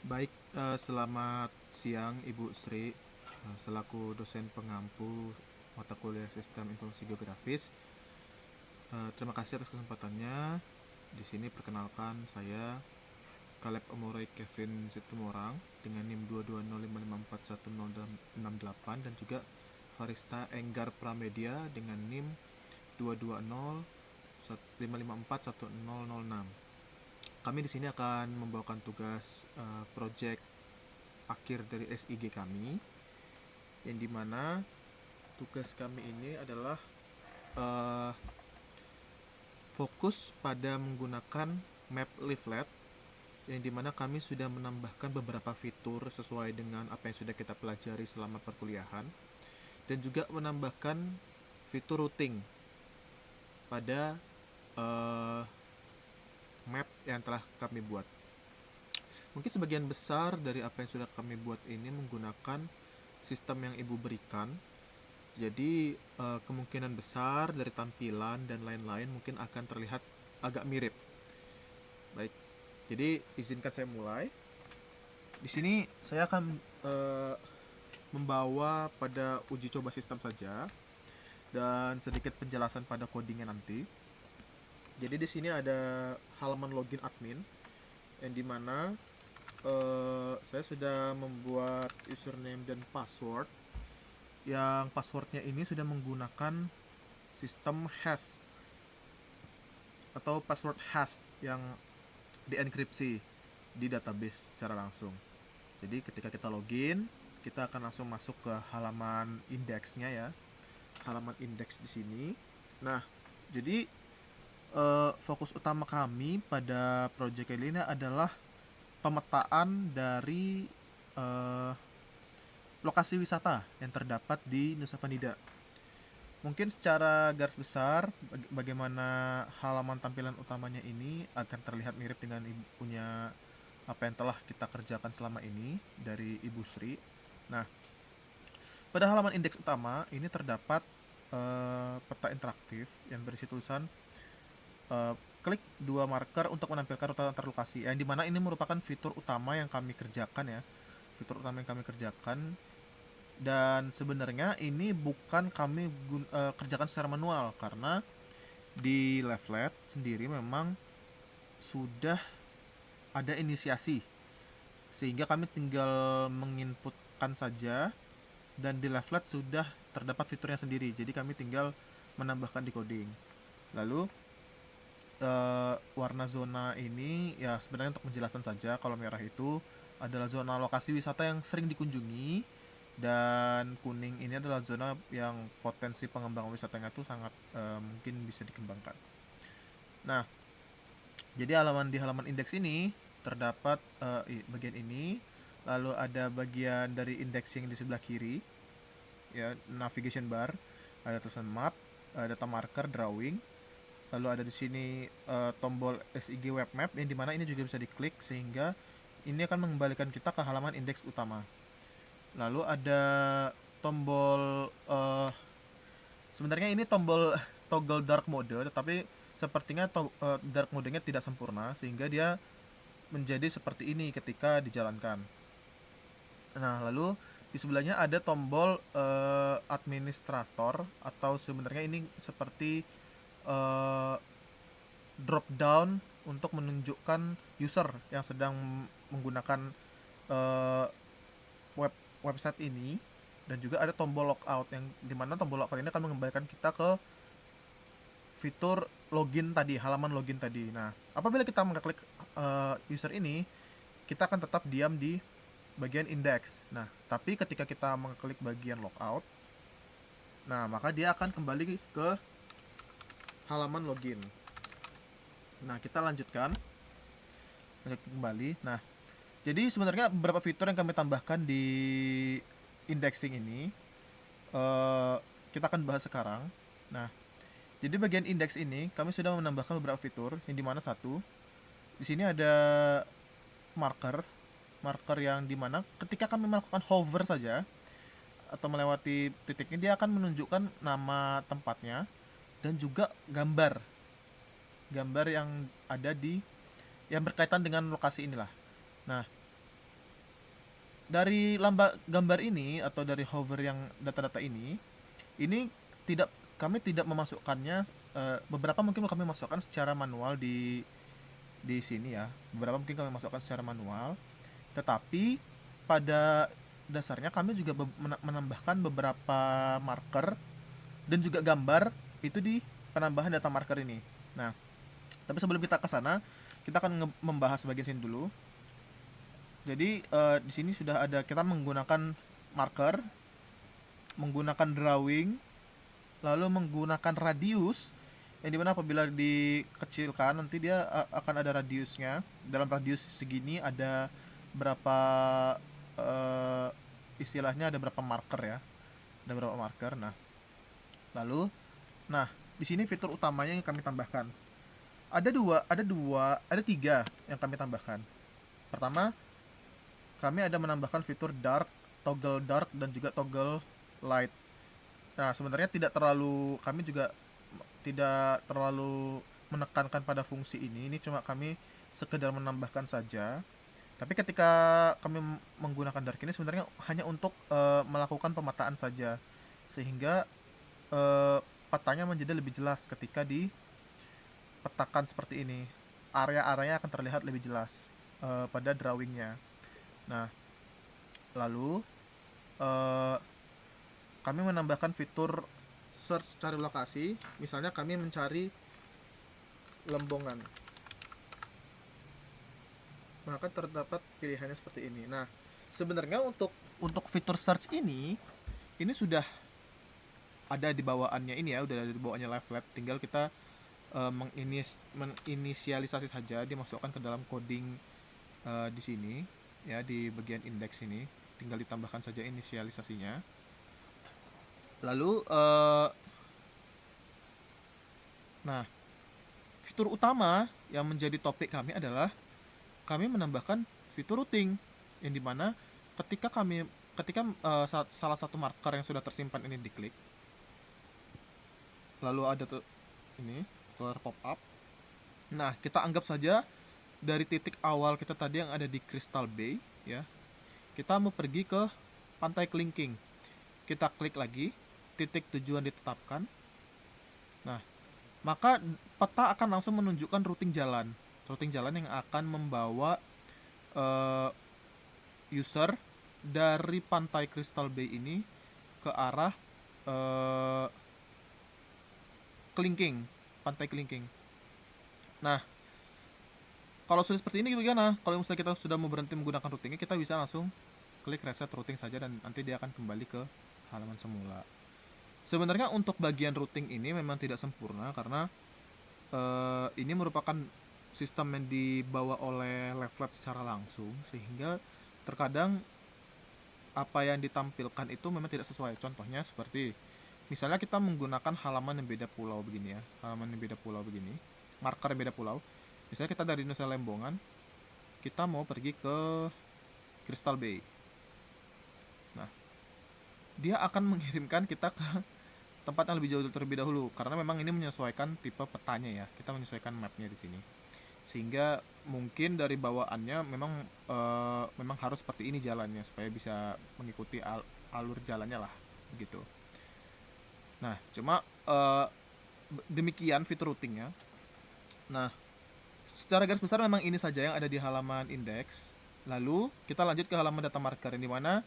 Baik, selamat siang Ibu Sri, selaku dosen pengampu mata kuliah Sistem Informasi Geografis. Terima kasih atas kesempatannya. Di sini perkenalkan saya Caleb Omoroy Kevin Situmorang dengan NIM 220554168 dan juga Farista Enggar Pramedia dengan NIM 220554106. Kami di sini akan membawakan tugas project akhir dari SIG kami, yang dimana tugas kami ini adalah uh, fokus pada menggunakan map leaflet, yang dimana kami sudah menambahkan beberapa fitur sesuai dengan apa yang sudah kita pelajari selama perkuliahan, dan juga menambahkan fitur routing pada map yang telah kami buat. Mungkin sebagian besar dari apa yang sudah kami buat ini menggunakan sistem yang Ibu berikan. Jadi kemungkinan besar dari tampilan dan lain-lain mungkin akan terlihat agak mirip. Baik, jadi izinkan saya mulai. Di sini saya akan membawa pada uji coba sistem saja dan sedikit penjelasan pada codingnya nanti. Jadi di sini ada halaman login admin, yang dimana saya sudah membuat username dan password, yang passwordnya ini sudah menggunakan sistem hash atau password hash yang dienkripsi di database secara langsung. Jadi ketika kita login, kita akan langsung masuk ke halaman indeksnya ya, halaman indeks di sini. Nah, jadi fokus utama kami pada project kali ini adalah pemetaan dari lokasi wisata yang terdapat di Nusa Penida. Mungkin secara garis besar bagaimana halaman tampilan utamanya ini akan terlihat mirip dengan punya apa yang telah kita kerjakan selama ini dari Ibu Sri. Nah, pada halaman indeks utama ini terdapat peta interaktif yang berisi tulisan klik dua marker untuk menampilkan rute antar lokasi, yang dimana ini merupakan fitur utama yang kami kerjakan ya, fitur utama yang kami kerjakan. Dan sebenarnya ini bukan kami kerjakan secara manual, karena di leaflet sendiri memang sudah ada inisiasi, sehingga kami tinggal menginputkan saja, dan di leaflet sudah terdapat fiturnya sendiri, jadi kami tinggal menambahkan decoding. Lalu warna zona ini ya sebenarnya untuk menjelaskan saja, kalau merah itu adalah zona lokasi wisata yang sering dikunjungi, dan kuning ini adalah zona yang potensi pengembangan wisatanya itu sangat mungkin bisa dikembangkan. Nah, jadi di halaman indeks ini terdapat bagian ini, lalu ada bagian dari indexing di sebelah kiri ya, navigation bar, ada tulisan map, data marker, drawing. Lalu ada di sini tombol SIG web map, yang dimana ini juga bisa diklik sehingga ini akan mengembalikan kita ke halaman indeks utama. Lalu ada tombol sebenarnya ini tombol toggle dark mode, tetapi sepertinya dark modenya tidak sempurna sehingga dia menjadi seperti ini ketika dijalankan. Nah, lalu di sebelahnya ada tombol administrator, atau sebenarnya ini seperti drop down untuk menunjukkan user yang sedang menggunakan website ini, dan juga ada tombol logout, yang dimana tombol logout ini akan mengembalikan kita ke fitur login tadi, halaman login tadi. Nah, apabila kita mengklik user ini, kita akan tetap diam di bagian index. Nah, tapi ketika kita mengklik bagian logout, nah maka dia akan kembali ke halaman login. Nah, kita lanjutkan kembali. Nah, jadi sebenarnya beberapa fitur yang kami tambahkan di indexing ini kita akan bahas sekarang. Nah, jadi bagian indeks ini kami sudah menambahkan beberapa fitur, yang dimana satu, di sini ada marker yang dimana ketika kami melakukan hover saja atau melewati titik ini, dia akan menunjukkan nama tempatnya dan juga gambar yang ada yang berkaitan dengan lokasi inilah. Nah, dari gambar ini atau dari hover yang data-data ini tidak kami tidak memasukkannya, beberapa mungkin kami masukkan secara manual di sini ya. Beberapa mungkin kami masukkan secara manual, tetapi pada dasarnya kami juga menambahkan beberapa marker dan juga gambar itu di penambahan data marker ini. Nah, tapi sebelum kita ke sana, kita akan membahas bagian sini dulu. Jadi di sini sudah ada, kita menggunakan marker, menggunakan drawing, lalu menggunakan radius, yang dimana apabila dikecilkan nanti dia akan ada radiusnya. Dalam radius segini ada berapa, istilahnya ada berapa marker ya, ada berapa marker. Nah, lalu, nah di sini fitur utamanya yang kami tambahkan ada tiga yang kami tambahkan. Pertama, kami ada menambahkan fitur toggle dark dan juga toggle light. Nah, sebenarnya kami juga tidak terlalu menekankan pada fungsi ini. Ini cuma kami sekedar menambahkan saja. Tapi ketika kami menggunakan dark ini sebenarnya hanya untuk melakukan pemetaan saja, sehingga petanya menjadi lebih jelas ketika dipetakan seperti ini. Area-area akan terlihat lebih jelas pada drawingnya. Nah, lalu kami menambahkan fitur search, cari lokasi. Misalnya kami mencari Lembongan, maka terdapat pilihannya seperti ini. Nah, sebenarnya untuk fitur search ini sudah ada di bawaannya ini ya, udah ada di bawaannya Live Lab. Tinggal kita menginisialisasi saja, dimasukkan ke dalam coding di sini ya, di bagian indeks ini tinggal ditambahkan saja inisialisasinya. Lalu nah, fitur utama yang menjadi topik kami adalah kami menambahkan fitur routing, yang dimana ketika salah satu marker yang sudah tersimpan ini diklik, lalu ada ini keluar pop up. Nah, kita anggap saja dari titik awal kita tadi yang ada di Crystal Bay ya, kita mau pergi ke Pantai Kelingking. Kita klik lagi, titik tujuan ditetapkan. Nah, maka peta akan langsung menunjukkan routing jalan yang akan membawa user dari Pantai Crystal Bay ini ke arah Kelingking, Pantai Kelingking. Nah, kalau sudah seperti ini gimana? Kalau misalnya kita sudah mau berhenti menggunakan routingnya, kita bisa langsung klik reset routing saja dan nanti dia akan kembali ke halaman semula. Sebenarnya untuk bagian routing ini memang tidak sempurna karena ini merupakan sistem yang dibawa oleh Live Lab secara langsung, sehingga terkadang apa yang ditampilkan itu memang tidak sesuai. Contohnya seperti misalnya kita menggunakan halaman yang beda pulau begini ya, marker yang beda pulau. Misalnya kita dari Nusa Lembongan, kita mau pergi ke Crystal Bay. Nah, dia akan mengirimkan kita ke tempat yang lebih jauh terlebih dahulu karena memang ini menyesuaikan tipe petanya ya. Kita menyesuaikan mapnya di sini, sehingga mungkin dari bawaannya memang harus seperti ini jalannya supaya bisa mengikuti alur jalannya lah gitu. Nah, cuma demikian fitur routingnya. Nah, secara garis besar memang ini saja yang ada di halaman indeks. Lalu kita lanjut ke halaman data marker, yang dimana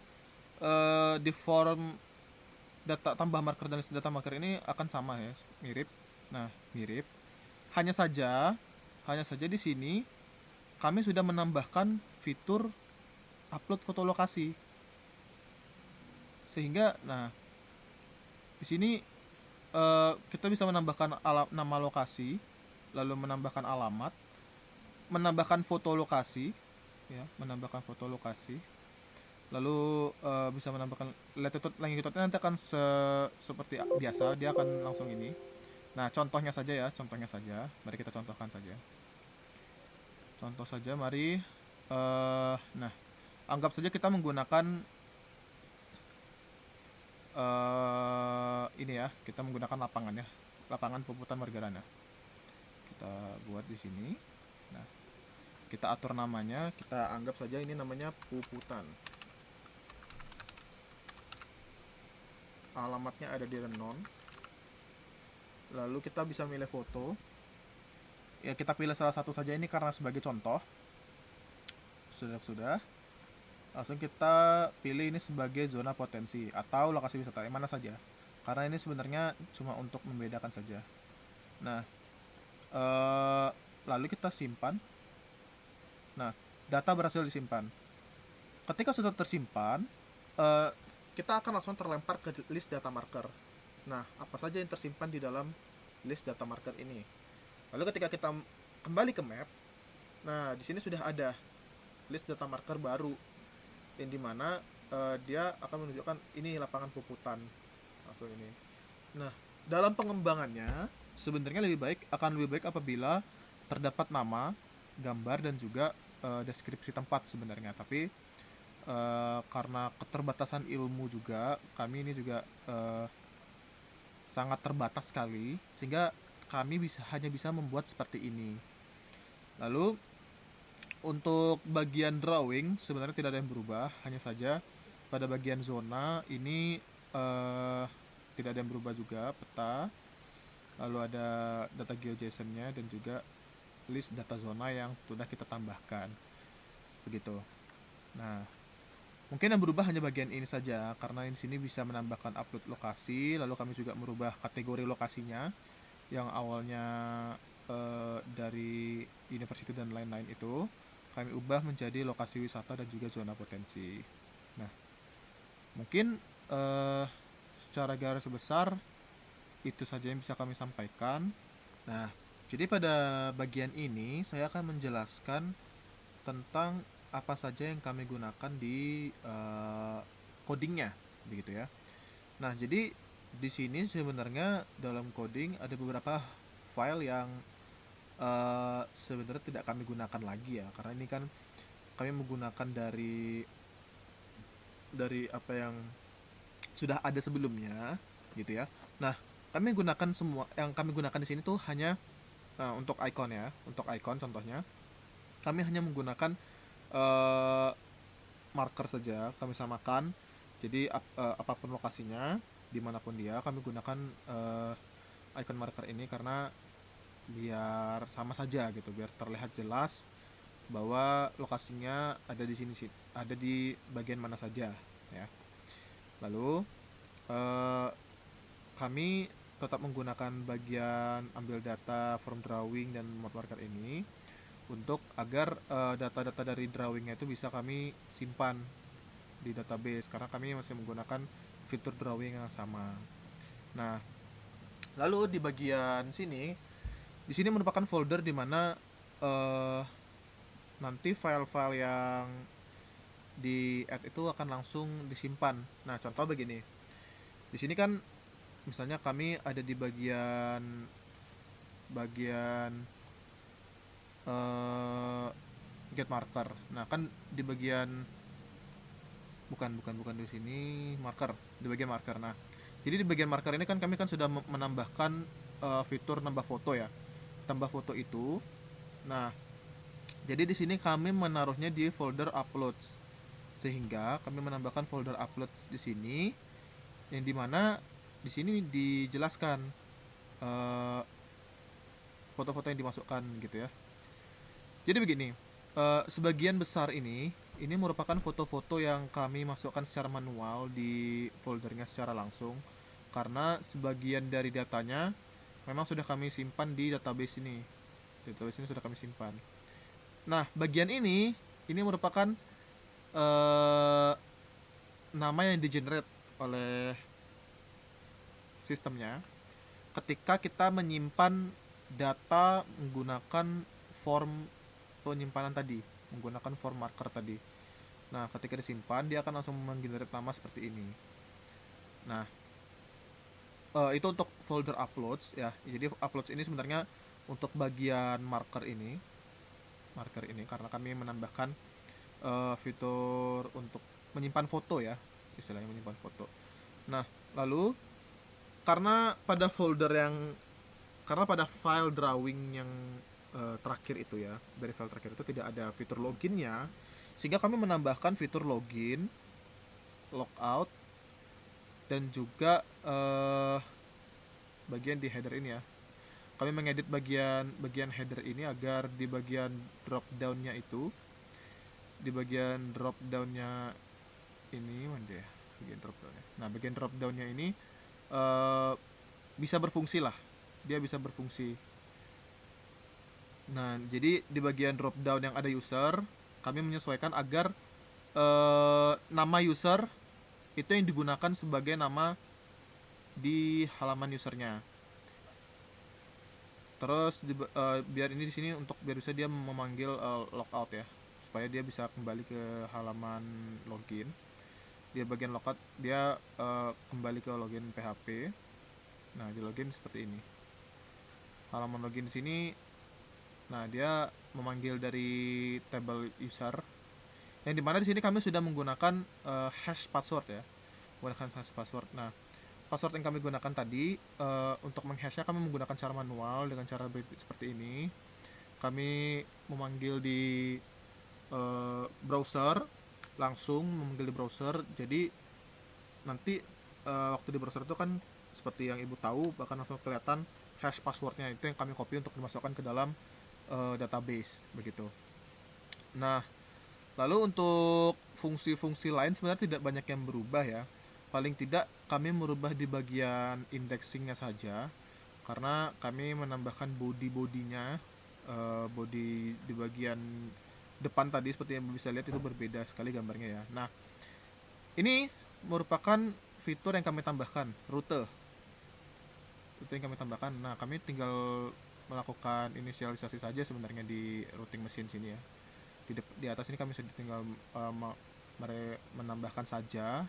di form data tambah marker dan data marker ini akan sama ya, mirip. Nah, mirip. Hanya saja di sini kami sudah menambahkan fitur upload foto lokasi. Sehingga nah, di sini kita bisa menambahkan nama lokasi, lalu menambahkan alamat, menambahkan foto lokasi ya, lalu bisa menambahkan latitude nanti akan seperti biasa, dia akan langsung ini. Nah, contohnya saja, mari kita contohkan saja. Mari nah, anggap saja kita menggunakan ini ya, kita menggunakan lapangan Puputan Margarana. Kita buat di sini. Nah, kita atur namanya, kita anggap saja ini namanya Puputan. alamatnya ada di Renon. Lalu kita bisa milih foto. Ya, kita pilih salah satu saja ini karena sebagai contoh. Sudah. Langsung kita pilih ini sebagai zona potensi atau lokasi wisata yang mana saja. Karena ini sebenarnya cuma untuk membedakan saja. Nah, lalu kita simpan. Nah, data berhasil disimpan. Ketika sudah tersimpan, kita akan langsung terlempar ke list data marker. Nah, apa saja yang tersimpan di dalam list data marker ini? Lalu ketika kita kembali ke map, nah di sini sudah ada list data marker baru, yang dimana dia akan menunjukkan ini lapangan puputan langsung ini. Nah, dalam pengembangannya sebenarnya akan lebih baik apabila terdapat nama, gambar, dan juga deskripsi tempat sebenarnya. Tapi karena keterbatasan ilmu juga, kami ini juga sangat terbatas sekali, sehingga kami hanya bisa membuat seperti ini. Lalu untuk bagian drawing sebenarnya tidak ada yang berubah, hanya saja pada bagian zona ini tidak ada yang berubah juga, peta. Lalu ada data GeoJSON-nya dan juga list data zona yang sudah kita tambahkan. Begitu. Nah, mungkin yang berubah hanya bagian ini saja, karena di sini bisa menambahkan upload lokasi. Lalu kami juga merubah kategori lokasinya yang awalnya dari university dan lain-lain itu kami ubah menjadi lokasi wisata dan juga zona potensi. Nah, mungkin secara garis besar itu saja yang bisa kami sampaikan. Nah, jadi pada bagian ini saya akan menjelaskan tentang apa saja yang kami gunakan di codingnya, begitu ya. Nah, jadi di sini sebenarnya dalam coding ada beberapa file yang sebenarnya tidak kami gunakan lagi ya, karena ini kan kami menggunakan dari apa yang sudah ada sebelumnya, gitu ya. Nah, kami gunakan semua yang kami gunakan di sini tuh hanya untuk icon ya, untuk icon contohnya kami hanya menggunakan marker saja, kami samakan. Jadi apapun lokasinya, dimanapun dia, kami gunakan icon marker ini karena biar sama saja gitu, biar terlihat jelas bahwa lokasinya ada di sini, ada di bagian mana saja ya. Lalu kami tetap menggunakan bagian ambil data from drawing dan mode marker ini untuk agar data-data dari drawingnya itu bisa kami simpan di database, karena kami masih menggunakan fitur drawing yang sama. Nah, lalu di bagian sini, di sini merupakan folder di mana nanti file-file yang di add itu akan langsung disimpan. Nah, contoh begini. Di sini kan misalnya kami ada di bagian get marker. Nah, kan di bagian bukan di sini marker, di bagian marker. Nah, jadi di bagian marker ini kan kami kan sudah menambahkan fitur nambah foto ya. Tambah foto itu. Nah, jadi di sini kami menaruhnya di folder uploads. Sehingga kami menambahkan folder uploads di sini, yang dimana di sini dijelaskan foto-foto yang dimasukkan gitu ya. Jadi begini, sebagian besar ini merupakan foto-foto yang kami masukkan secara manual di foldernya secara langsung, karena sebagian dari datanya memang sudah kami simpan di database ini. Database ini sudah kami simpan. Nah, bagian ini merupakan nama yang di-generate oleh sistemnya ketika kita menyimpan data menggunakan form penyimpanan tadi, menggunakan form marker tadi. Nah, ketika disimpan dia akan langsung menggenerate nama seperti ini. Nah, itu untuk folder uploads ya. Jadi uploads ini sebenarnya untuk bagian marker ini karena kami menambahkan fitur untuk menyimpan foto ya, istilahnya menyimpan foto. Nah, lalu karena pada file drawing yang terakhir itu ya, dari file terakhir itu tidak ada fitur loginnya, sehingga kami menambahkan fitur login, logout, dan juga bagian di header ini ya. Kami mengedit bagian header ini agar di bagian drop down-nya itu, di bagian drop down-nya ini mana ya? Bagian drop down-nya. Nah, bagian drop down-nya ini eh, bisa berfungsi lah. Dia bisa berfungsi. Nah, jadi di bagian drop down yang ada user, kami menyesuaikan agar nama user itu yang digunakan sebagai nama di halaman usernya. Terus biar ini di sini untuk biar bisa dia memanggil logout ya, supaya dia bisa kembali ke halaman login. Dia bagian logout dia kembali ke login PHP. Nah, di login seperti ini. Halaman login di sini, nah dia memanggil dari table user. Yang dimana di sini kami sudah menggunakan hash password ya, menggunakan hash password. Nah, password yang kami gunakan tadi untuk menghashnya kami menggunakan cara manual dengan cara seperti ini. Kami memanggil di browser, langsung memanggil di browser. Jadi nanti waktu di browser itu kan seperti yang ibu tahu, bahkan langsung kelihatan hash passwordnya, itu yang kami copy untuk dimasukkan ke dalam database begitu. Nah, lalu untuk fungsi-fungsi lain sebenarnya tidak banyak yang berubah ya. Paling tidak kami merubah di bagian indexingnya saja, karena kami menambahkan body-bodinya. Body di bagian depan tadi seperti yang bisa lihat itu berbeda sekali gambarnya ya. Nah, ini merupakan fitur yang kami tambahkan, rute. Rute yang kami tambahkan. Nah, kami tinggal melakukan inisialisasi saja sebenarnya di routing machine sini ya. Di atas ini kami sudah tinggal menambahkan saja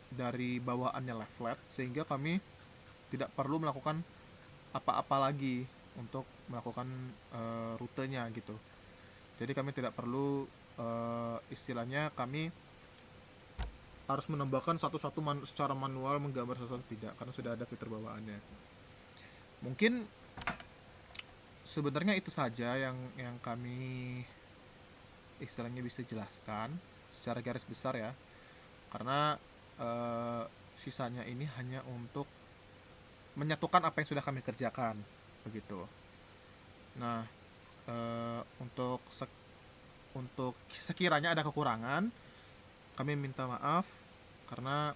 dari bawaannya leaflet, sehingga kami tidak perlu melakukan apa-apa lagi untuk melakukan rutenya gitu. Jadi kami tidak perlu istilahnya kami harus menambahkan satu-satu secara manual menggambar satu-satu, tidak, karena sudah ada fitur bawaannya. Mungkin sebenarnya itu saja yang kami istilahnya bisa jelaskan secara garis besar ya, karena sisanya ini hanya untuk menyatukan apa yang sudah kami kerjakan begitu. Nah, untuk sekiranya ada kekurangan, kami minta maaf, karena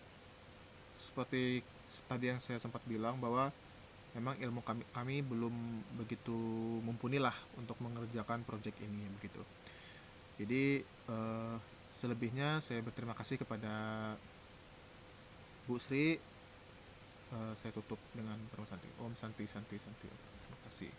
seperti tadi yang saya sempat bilang bahwa memang ilmu kami belum begitu mumpuni lah untuk mengerjakan proyek ini begitu. Jadi selebihnya saya berterima kasih kepada Bu Sri. Saya tutup dengan permohonan Om Santi Santi Santi. Terima kasih.